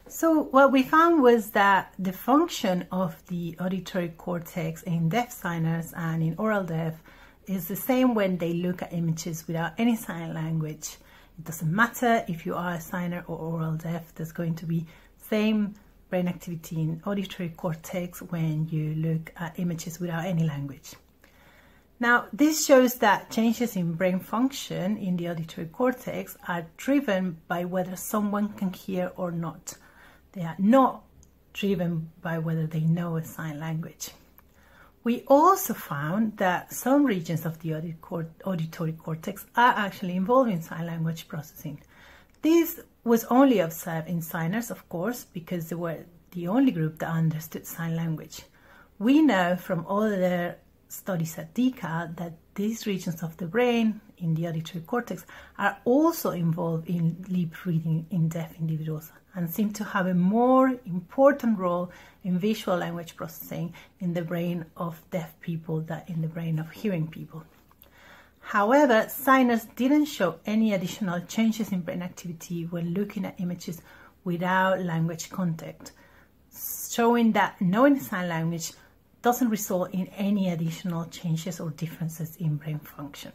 So what we found was that the function of the auditory cortex in deaf signers and in oral deaf is the same when they look at images without any sign language. It doesn't matter if you are a signer or oral deaf, there's going to be same brain activity in auditory cortex when you look at images without any language. Now, this shows that changes in brain function in the auditory cortex are driven by whether someone can hear or not. They are not driven by whether they know a sign language. We also found that some regions of the auditory cortex are actually involved in sign language processing. This was only observed in signers, of course, because they were the only group that understood sign language. We know from other studies at DICA that these regions of the brain in the auditory cortex are also involved in lip reading in deaf individuals and seem to have a more important role in visual language processing in the brain of deaf people than in the brain of hearing people. However, signers didn't show any additional changes in brain activity when looking at images without language contact, showing that knowing sign language doesn't result in any additional changes or differences in brain function.